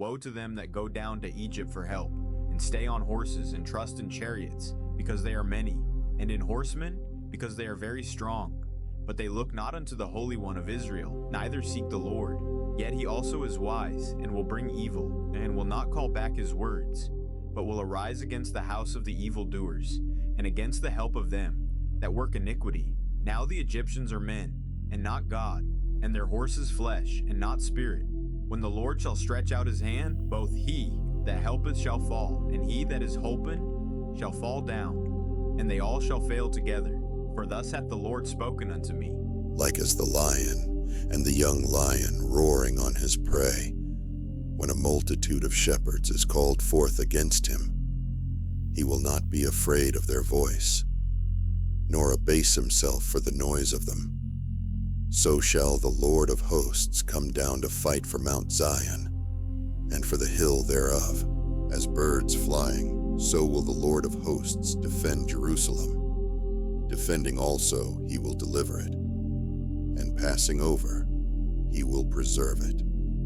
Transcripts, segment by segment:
Woe to them that go down to Egypt for help, and stay on horses and trust in chariots, because they are many, and in horsemen, because they are very strong. But they look not unto the Holy One of Israel, neither seek the Lord. Yet he also is wise, and will bring evil, and will not call back his words, but will arise against the house of the evildoers, and against the help of them that work iniquity. Now the Egyptians are men, and not God, and their horses flesh, and not spirit. When the Lord shall stretch out his hand, both he that helpeth shall fall, and he that is holpen shall fall down, and they all shall fail together. For thus hath the Lord spoken unto me. Like as the lion and the young lion roaring on his prey, when a multitude of shepherds is called forth against him, he will not be afraid of their voice, nor abase himself for the noise of them. So shall the Lord of hosts come down to fight for Mount Zion, and for the hill thereof. As birds flying, so will the Lord of hosts defend Jerusalem. Defending also, he will deliver it, and passing over, he will preserve it.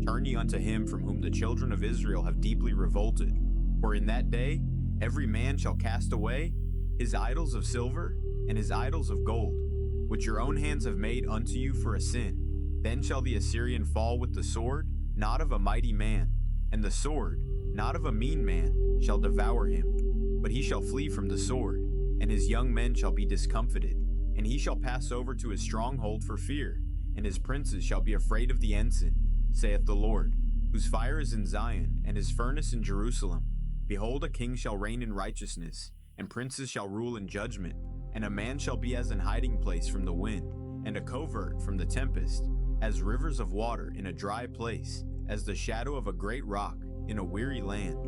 Turn ye unto him from whom the children of Israel have deeply revolted. For in that day every man shall cast away his idols of silver and his idols of gold, which your own hands have made unto you for a sin. Then shall the Assyrian fall with the sword, not of a mighty man, and the sword, not of a mean man, shall devour him. But he shall flee from the sword, and his young men shall be discomfited. And he shall pass over to his stronghold for fear, and his princes shall be afraid of the ensign, saith the Lord, whose fire is in Zion, and his furnace in Jerusalem. Behold, a king shall reign in righteousness, and princes shall rule in judgment. And a man shall be as an hiding place from the wind, and a covert from the tempest, as rivers of water in a dry place, as the shadow of a great rock in a weary land.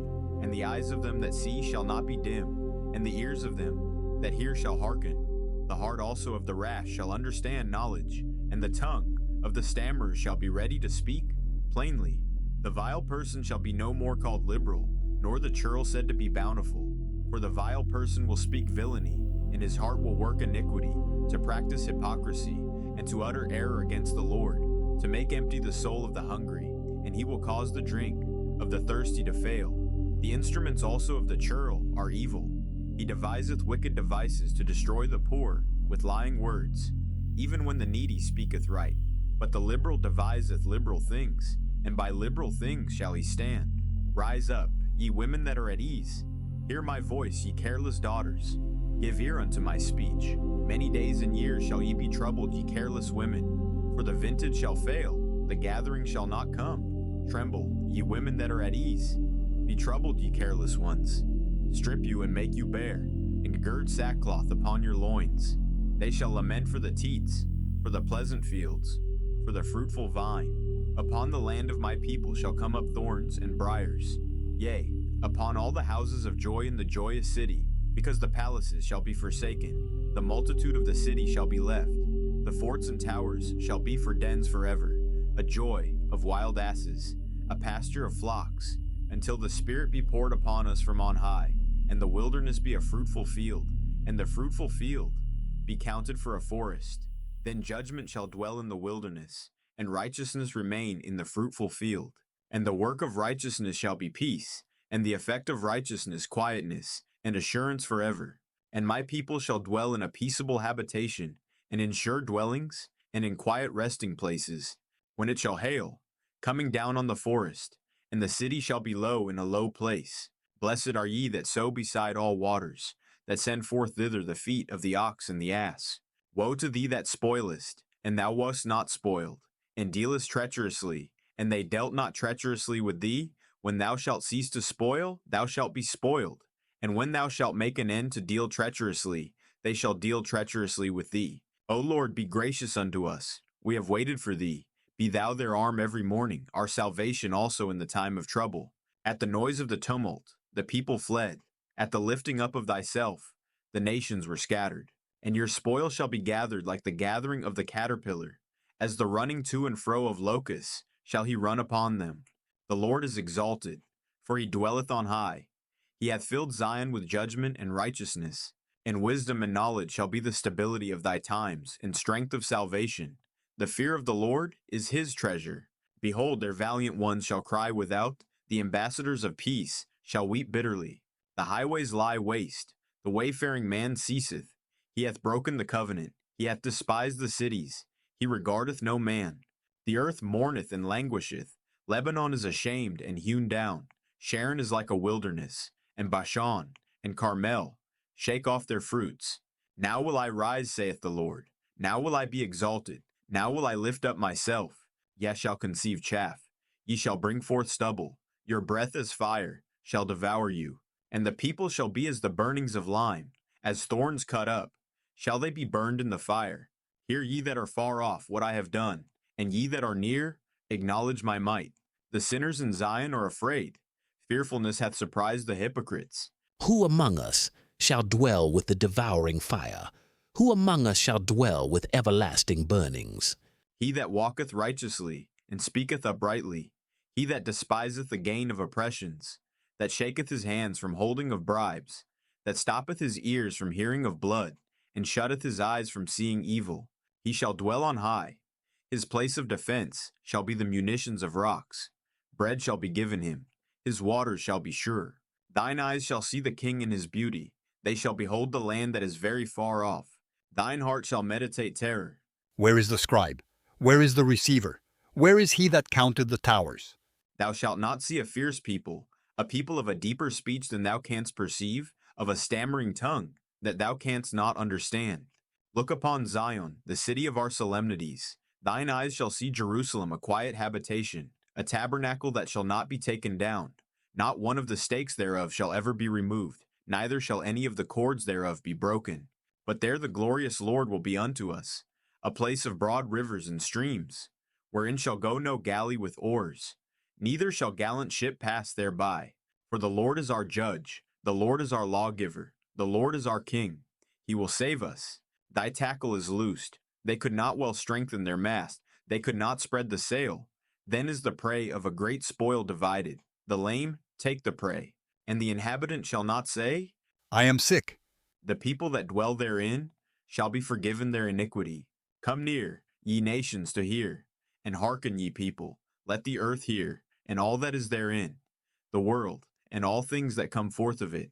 And the eyes of them that see shall not be dim, and the ears of them that hear shall hearken. The heart also of the rash shall understand knowledge, and the tongue of the stammerers shall be ready to speak plainly. The vile person shall be no more called liberal, nor the churl said to be bountiful. For the vile person will speak villainy, and his heart will work iniquity, to practice hypocrisy, and to utter error against the Lord, to make empty the soul of the hungry, and he will cause the drink of the thirsty to fail. The instruments also of the churl are evil. He deviseth wicked devices to destroy the poor with lying words, even when the needy speaketh right. But the liberal deviseth liberal things, and by liberal things shall he stand. Rise up, ye women that are at ease. Hear my voice, ye careless daughters. Give ear unto my speech. Many days and years shall ye be troubled, ye careless women. For the vintage shall fail, the gathering shall not come. Tremble, ye women that are at ease. Be troubled, ye careless ones. Strip you and make you bare, and gird sackcloth upon your loins. They shall lament for the teats, for the pleasant fields, for the fruitful vine. Upon the land of my people shall come up thorns and briars. Yea, upon all the houses of joy in the joyous city, because the palaces shall be forsaken, the multitude of the city shall be left. The forts and towers shall be for dens forever, a joy of wild asses, a pasture of flocks, until the Spirit be poured upon us from on high, and the wilderness be a fruitful field, and the fruitful field be counted for a forest. Then judgment shall dwell in the wilderness, and righteousness remain in the fruitful field. And the work of righteousness shall be peace, and the effect of righteousness quietness, and assurance forever. And my people shall dwell in a peaceable habitation, and in sure dwellings, and in quiet resting places. When it shall hail, coming down on the forest, and the city shall be low in a low place. Blessed are ye that sow beside all waters, that send forth thither the feet of the ox and the ass. Woe to thee that spoilest, and thou wast not spoiled, and dealest treacherously, and they dealt not treacherously with thee. When thou shalt cease to spoil, thou shalt be spoiled. And when thou shalt make an end to deal treacherously, they shall deal treacherously with thee. O Lord, be gracious unto us. We have waited for thee. Be thou their arm every morning, our salvation also in the time of trouble. At the noise of the tumult, the people fled. At the lifting up of thyself, the nations were scattered. And your spoil shall be gathered like the gathering of the caterpillar. As the running to and fro of locusts shall he run upon them. The Lord is exalted, for he dwelleth on high. He hath filled Zion with judgment and righteousness. And wisdom and knowledge shall be the stability of thy times, and strength of salvation. The fear of the Lord is his treasure. Behold, their valiant ones shall cry without, The ambassadors of peace shall weep bitterly. The highways lie waste. The wayfaring man ceaseth. He hath broken the covenant. He hath despised the cities. He regardeth no man. The earth mourneth and languisheth. Lebanon is ashamed and hewn down. Sharon is like a wilderness, and Bashan and Carmel shake off their fruits. Now will I rise, saith the Lord. Now will I be exalted. Now will I lift up myself. Ye shall conceive chaff. Ye shall bring forth stubble. Your breath as fire shall devour you. And the people shall be as the burnings of lime, as thorns cut up. Shall they be burned in the fire? Hear ye that are far off what I have done, and ye that are near, acknowledge my might. The sinners in Zion are afraid. Fearfulness hath surprised the hypocrites. Who among us shall dwell with the devouring fire? Who among us shall dwell with everlasting burnings? He that walketh righteously, and speaketh uprightly, he that despiseth the gain of oppressions, that shaketh his hands from holding of bribes, that stoppeth his ears from hearing of blood, and shutteth his eyes from seeing evil, he shall dwell on high. His place of defense shall be the munitions of rocks. Bread shall be given him. His waters shall be sure. Thine eyes shall see the king in his beauty. They shall behold the land that is very far off. Thine heart shall meditate terror. Where is the scribe? Where is the receiver? Where is he that counted the towers? Thou shalt not see a fierce people, a people of a deeper speech than thou canst perceive, of a stammering tongue, that thou canst not understand. Look upon Zion, the city of our solemnities. Thine eyes shall see Jerusalem, a quiet habitation, a tabernacle that shall not be taken down. Not one of the stakes thereof shall ever be removed, neither shall any of the cords thereof be broken. But there the glorious Lord will be unto us, a place of broad rivers and streams, wherein shall go no galley with oars, neither shall gallant ship pass thereby. For the Lord is our judge, the Lord is our lawgiver, the Lord is our king. He will save us. Thy tackle is loosed. They could not well strengthen their mast, they could not spread the sail. Then is the prey of a great spoil divided. The lame take the prey, and the inhabitant shall not say, I am sick. The people that dwell therein shall be forgiven their iniquity. Come near, ye nations, to hear, and hearken, ye people. Let the earth hear, and all that is therein, the world, and all things that come forth of it.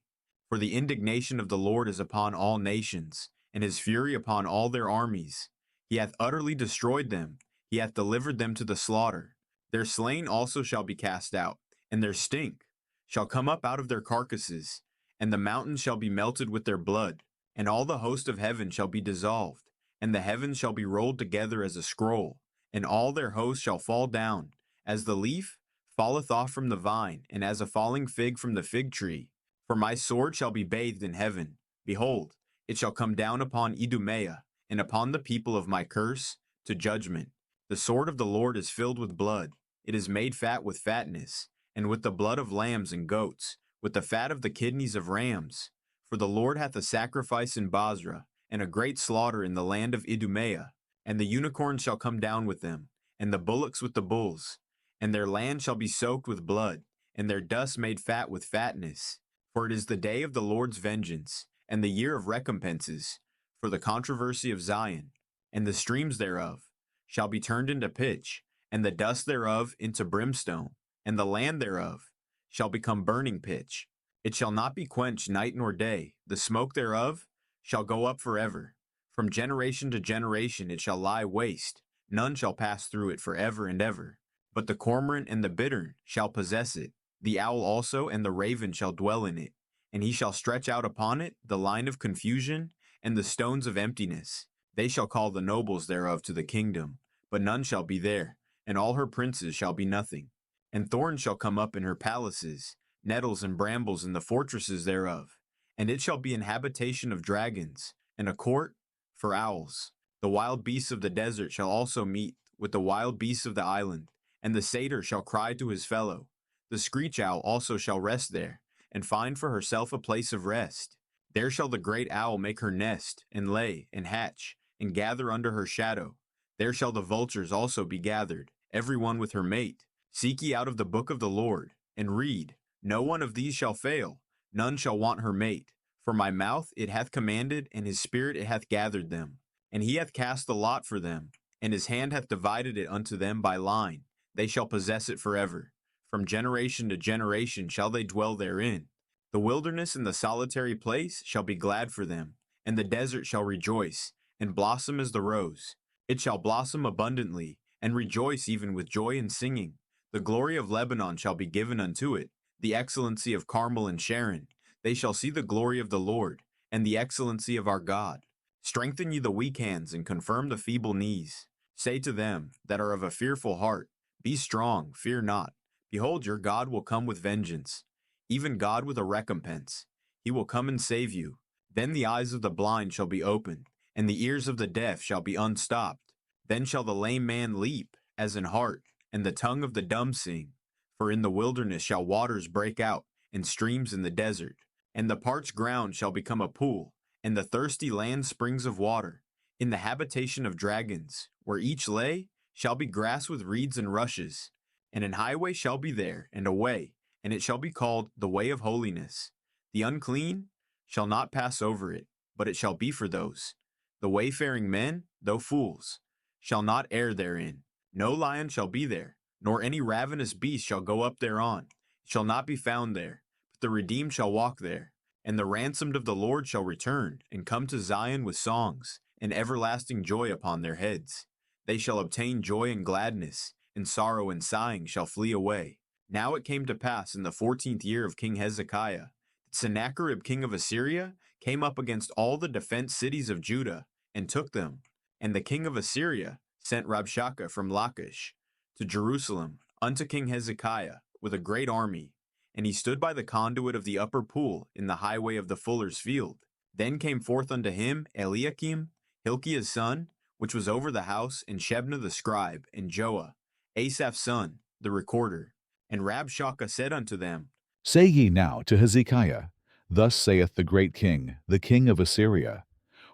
For the indignation of the Lord is upon all nations, and his fury upon all their armies. He hath utterly destroyed them, he hath delivered them to the slaughter. Their slain also shall be cast out, and their stink shall come up out of their carcasses, and the mountains shall be melted with their blood, and all the host of heaven shall be dissolved, and the heavens shall be rolled together as a scroll, and all their hosts shall fall down, as the leaf falleth off from the vine, and as a falling fig from the fig tree. For my sword shall be bathed in heaven. Behold, it shall come down upon Idumea, and upon the people of my curse, to judgment. The sword of the Lord is filled with blood. It is made fat with fatness, and with the blood of lambs and goats, with the fat of the kidneys of rams. For the Lord hath a sacrifice in Basra, and a great slaughter in the land of Idumea. And the unicorns shall come down with them, and the bullocks with the bulls. And their land shall be soaked with blood, and their dust made fat with fatness. For it is the day of the Lord's vengeance, and the year of recompenses, for the controversy of Zion. And the streams thereof shall be turned into pitch, and the dust thereof into brimstone, and the land thereof shall become burning pitch. It shall not be quenched night nor day, the smoke thereof shall go up forever. From generation to generation it shall lie waste, none shall pass through it forever and ever. But the cormorant and the bittern shall possess it, the owl also and the raven shall dwell in it, and he shall stretch out upon it the line of confusion and the stones of emptiness. They shall call the nobles thereof to the kingdom, but none shall be there, and all her princes shall be nothing. And thorns shall come up in her palaces, nettles and brambles in the fortresses thereof. And it shall be an habitation of dragons, and a court for owls. The wild beasts of the desert shall also meet with the wild beasts of the island, and the satyr shall cry to his fellow. The screech owl also shall rest there, and find for herself a place of rest. There shall the great owl make her nest, and lay, and hatch, and gather under her shadow. There shall the vultures also be gathered, every one with her mate. Seek ye out of the book of the Lord, and read. No one of these shall fail, none shall want her mate. For my mouth it hath commanded, and his spirit it hath gathered them. And he hath cast the lot for them, and his hand hath divided it unto them by line. They shall possess it forever. From generation to generation shall they dwell therein. The wilderness and the solitary place shall be glad for them, and the desert shall rejoice, and blossom as the rose. It shall blossom abundantly, and rejoice even with joy and singing. The glory of Lebanon shall be given unto it, the excellency of Carmel and Sharon. They shall see the glory of the Lord, and the excellency of our God. Strengthen ye the weak hands, and confirm the feeble knees. Say to them that are of a fearful heart, Be strong, fear not. Behold, your God will come with vengeance, even God with a recompense. He will come and save you. Then the eyes of the blind shall be opened, and the ears of the deaf shall be unstopped. Then shall the lame man leap, as an hart, and the tongue of the dumb sing. For in the wilderness shall waters break out, and streams in the desert. And the parched ground shall become a pool, and the thirsty land springs of water. In the habitation of dragons, where each lay, shall be grass with reeds and rushes. And an highway shall be there, and a way, and it shall be called the way of holiness. The unclean shall not pass over it, but it shall be for those. The wayfaring men, though fools, shall not err therein. No lion shall be there, nor any ravenous beast shall go up thereon. It shall not be found there, but the redeemed shall walk there. And the ransomed of the Lord shall return, and come to Zion with songs, and everlasting joy upon their heads. They shall obtain joy and gladness, and sorrow and sighing shall flee away. Now it came to pass in the 14th year of King Hezekiah, that Sennacherib king of Assyria came up against all the defenced cities of Judah, and took them. And the king of Assyria sent Rabshakeh from Lachish to Jerusalem unto King Hezekiah with a great army. And he stood by the conduit of the upper pool in the highway of the fuller's field. Then came forth unto him Eliakim, Hilkiah's son, which was over the house, and Shebna the scribe, and Joah, Asaph's son, the recorder. And Rabshakeh said unto them, Say ye now to Hezekiah, Thus saith the great king, the king of Assyria,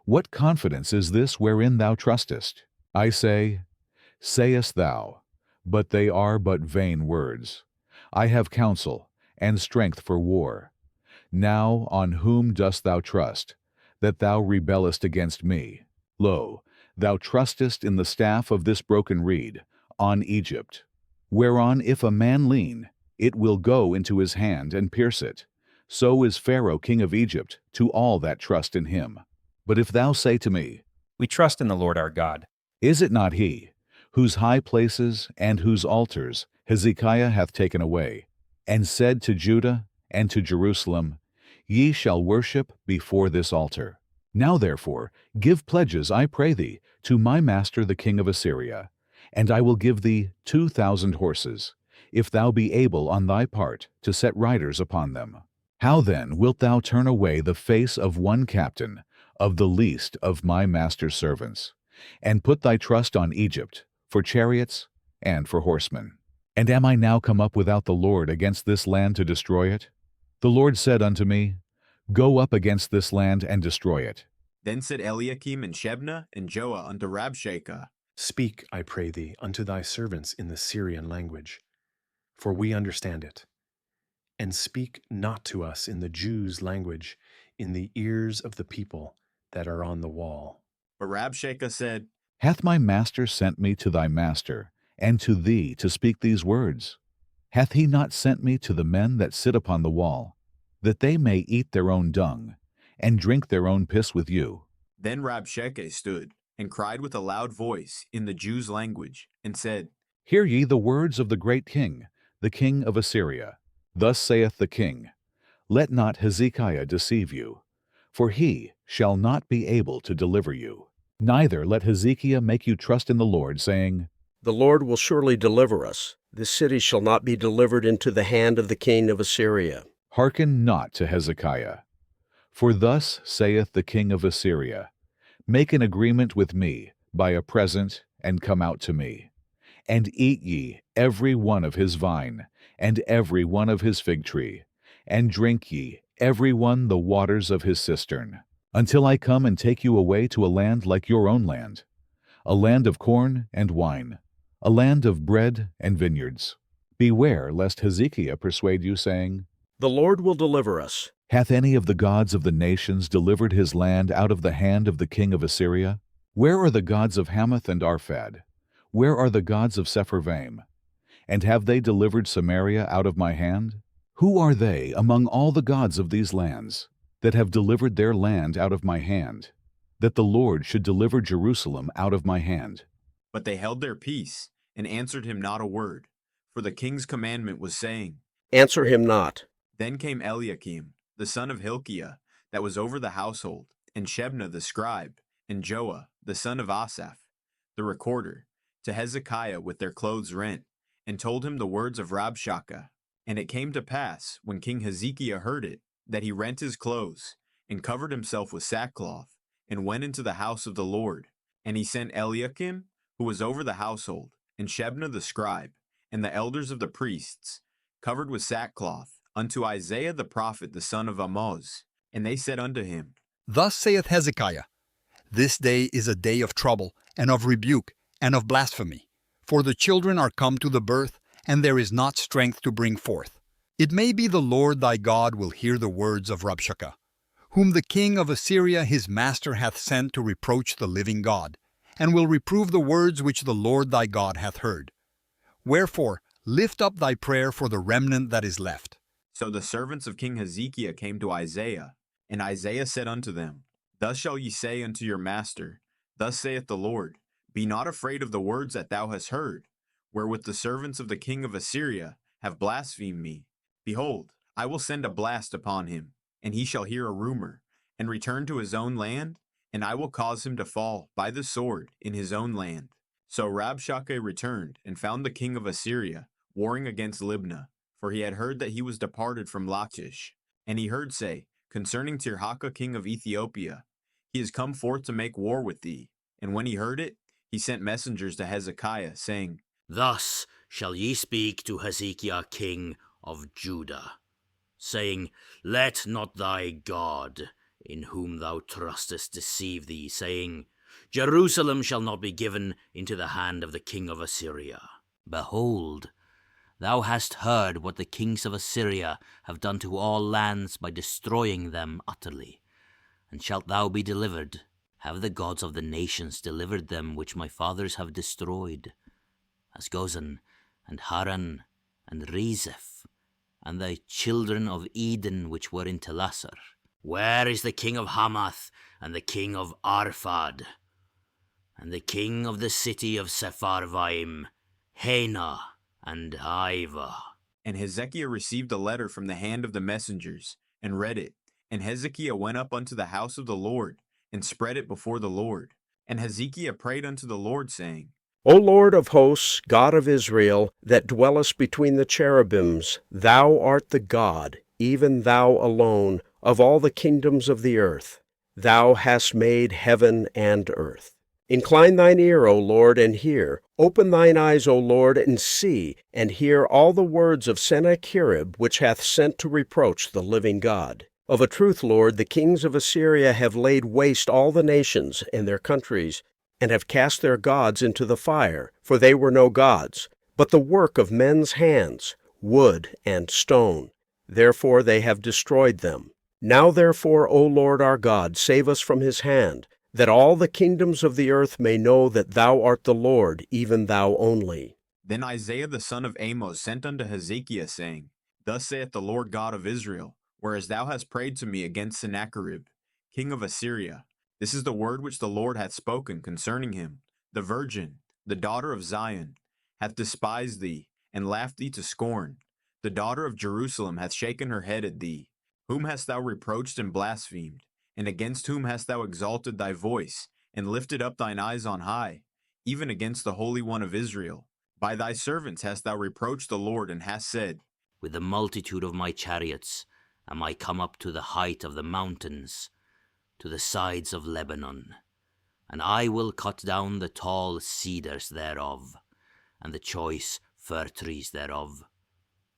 What confidence is this wherein thou trustest? I say, sayest thou, but they are but vain words. I have counsel, and strength for war. Now on whom dost thou trust, that thou rebellest against me? Lo, thou trustest in the staff of this broken reed, on Egypt, whereon if a man lean, it will go into his hand and pierce it. So is Pharaoh king of Egypt to all that trust in him. But if thou say to me, We trust in the Lord our God. Is it not he, whose high places and whose altars Hezekiah hath taken away, and said to Judah and to Jerusalem, Ye shall worship before this altar. Now therefore give pledges, I pray thee, to my master the king of Assyria, and I will give thee 2,000 horses, if thou be able on thy part to set riders upon them. How then wilt thou turn away the face of one captain, of the least of my master's servants, and put thy trust on Egypt, for chariots and for horsemen? And am I now come up without the Lord against this land to destroy it? The Lord said unto me, Go up against this land and destroy it. Then said Eliakim and Shebna and Joah unto Rabshakeh, Speak, I pray thee, unto thy servants in the Syrian language, for we understand it. And speak not to us in the Jews' language, in the ears of the people that are on the wall. But Rabshakeh said, Hath my master sent me to thy master, and to thee to speak these words? Hath he not sent me to the men that sit upon the wall, that they may eat their own dung, and drink their own piss with you? Then Rabshakeh stood, and cried with a loud voice in the Jews' language, and said, Hear ye the words of the great king, the king of Assyria. Thus saith the king, Let not Hezekiah deceive you, for he shall not be able to deliver you. Neither let Hezekiah make you trust in the Lord, saying, The Lord will surely deliver us. This city shall not be delivered into the hand of the king of Assyria. Hearken not to Hezekiah. For thus saith the king of Assyria, Make an agreement with me by a present, and come out to me. And eat ye every one of his vine, and every one of his fig tree, and drink ye every one the waters of his cistern, until I come and take you away to a land like your own land, a land of corn and wine, a land of bread and vineyards. Beware lest Hezekiah persuade you, saying, The Lord will deliver us. Hath any of the gods of the nations delivered his land out of the hand of the king of Assyria? Where are the gods of Hamath and Arphad? Where are the gods of Sepharvaim? And have they delivered Samaria out of my hand? Who are they among all the gods of these lands that have delivered their land out of my hand, that the Lord should deliver Jerusalem out of my hand? But they held their peace, and answered him not a word. For the king's commandment was saying, Answer him not. Then came Eliakim, the son of Hilkiah, that was over the household, and Shebna the scribe, and Joah, the son of Asaph, the recorder, to Hezekiah with their clothes rent, and told him the words of Rabshakeh. And it came to pass, when King Hezekiah heard it, that he rent his clothes, and covered himself with sackcloth, and went into the house of the Lord. And he sent Eliakim, who was over the household, and Shebna the scribe, and the elders of the priests, covered with sackcloth, unto Isaiah the prophet the son of Amoz. And they said unto him, Thus saith Hezekiah, This day is a day of trouble, and of rebuke, and of blasphemy. For the children are come to the birth, and there is not strength to bring forth. It may be the Lord thy God will hear the words of Rabshakeh, whom the king of Assyria his master hath sent to reproach the living God, and will reprove the words which the Lord thy God hath heard. Wherefore, lift up thy prayer for the remnant that is left. So the servants of King Hezekiah came to Isaiah, and Isaiah said unto them, Thus shall ye say unto your master, Thus saith the Lord, Be not afraid of the words that thou hast heard, wherewith the servants of the king of Assyria have blasphemed me. Behold, I will send a blast upon him, and he shall hear a rumor, and return to his own land, and I will cause him to fall by the sword in his own land. So Rabshakeh returned, and found the king of Assyria warring against Libnah, for he had heard that he was departed from Lachish. And he heard say, concerning Tirhakah king of Ethiopia, He is come forth to make war with thee. And when he heard it, he sent messengers to Hezekiah, saying, Thus shall ye speak to Hezekiah king of Judah, saying, Let not thy God, in whom thou trustest, deceive thee, saying, Jerusalem shall not be given into the hand of the king of Assyria. Behold, thou hast heard what the kings of Assyria have done to all lands by destroying them utterly. And shalt thou be delivered? Have the gods of the nations delivered them which my fathers have destroyed, as Gozan, and Haran, and Rezeph, and thy children of Eden which were in Telasar? Where is the king of Hamath, and the king of Arphad, and the king of the city of Sepharvaim, Hena, and Iva? And Hezekiah received a letter from the hand of the messengers, and read it. And Hezekiah went up unto the house of the Lord, and spread it before the Lord. And Hezekiah prayed unto the Lord, saying, O Lord of hosts, God of Israel, that dwellest between the cherubims, thou art the God, even thou alone, of all the kingdoms of the earth. Thou hast made heaven and earth. Incline thine ear, O Lord, and hear. Open thine eyes, O Lord, and see, and hear all the words of Sennacherib, which hath sent to reproach the living God. Of a truth, Lord, the kings of Assyria have laid waste all the nations and their countries, and have cast their gods into the fire, for they were no gods, but the work of men's hands, wood and stone. Therefore they have destroyed them. Now therefore, O Lord our God, save us from his hand, that all the kingdoms of the earth may know that thou art the Lord, even thou only. Then Isaiah the son of Amoz sent unto Hezekiah, saying, Thus saith the Lord God of Israel, Whereas thou hast prayed to me against Sennacherib, king of Assyria, this is the word which the Lord hath spoken concerning him. The virgin, the daughter of Zion, hath despised thee, and laughed thee to scorn. The daughter of Jerusalem hath shaken her head at thee. Whom hast thou reproached and blasphemed? And against whom hast thou exalted thy voice, and lifted up thine eyes on high? Even against the Holy One of Israel. By thy servants hast thou reproached the Lord, and hast said, With the multitude of my chariots am I come up to the height of the mountains, to the sides of Lebanon. And I will cut down the tall cedars thereof, and the choice fir trees thereof.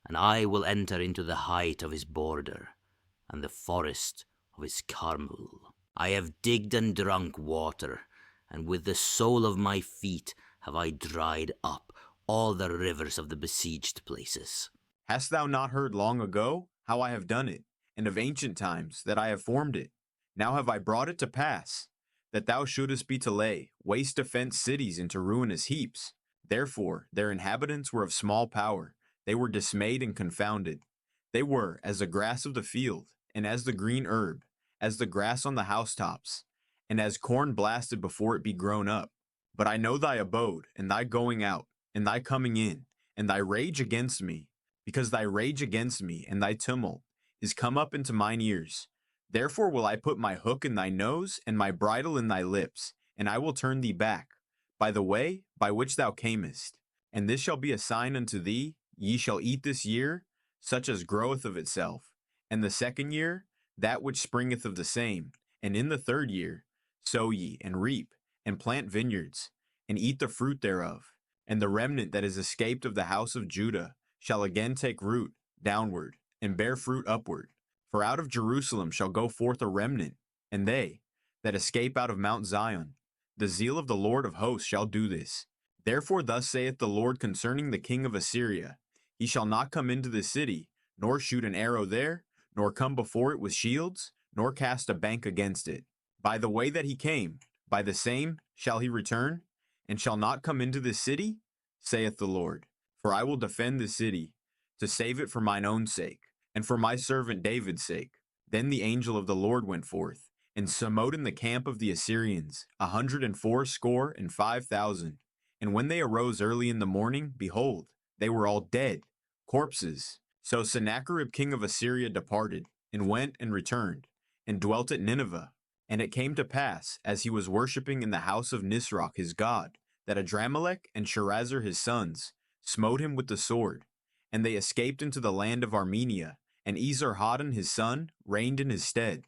And I will enter into the height of his border, and the forest of his Carmel. I have digged and drunk water, and with the sole of my feet have I dried up all the rivers of the besieged places. Hast thou not heard long ago how I have done it, and of ancient times that I have formed it? Now have I brought it to pass, that thou shouldest be to lay waste defenced cities into ruinous heaps. Therefore their inhabitants were of small power, they were dismayed and confounded. They were as the grass of the field, and as the green herb, as the grass on the housetops, and as corn blasted before it be grown up. But I know thy abode, and thy going out, and thy coming in, and thy rage against me, because thy rage against me and thy tumult is come up into mine ears. Therefore will I put my hook in thy nose, and my bridle in thy lips, and I will turn thee back, by the way by which thou camest. And this shall be a sign unto thee, ye shall eat this year, such as groweth of itself, and the second year, that which springeth of the same, and in the third year, sow ye, and reap, and plant vineyards, and eat the fruit thereof. And the remnant that is escaped of the house of Judah shall again take root downward, and bear fruit upward. For out of Jerusalem shall go forth a remnant, and they that escape out of Mount Zion. The zeal of the Lord of hosts shall do this. Therefore thus saith the Lord concerning the king of Assyria, he shall not come into the city, nor shoot an arrow there, nor come before it with shields, nor cast a bank against it. By the way that he came, by the same shall he return, and shall not come into this city, saith the Lord. For I will defend the city, to save it for mine own sake, and for my servant David's sake. Then the angel of the Lord went forth, and smote in the camp of the Assyrians 185,000. And when they arose early in the morning, behold, they were all dead, corpses. So Sennacherib king of Assyria departed, and went and returned, and dwelt at Nineveh. And it came to pass, as he was worshipping in the house of Nisroch his god, that Adramelech and Sharezer his sons smote him with the sword. And they escaped into the land of Armenia, and Esarhaddon his son reigned in his stead.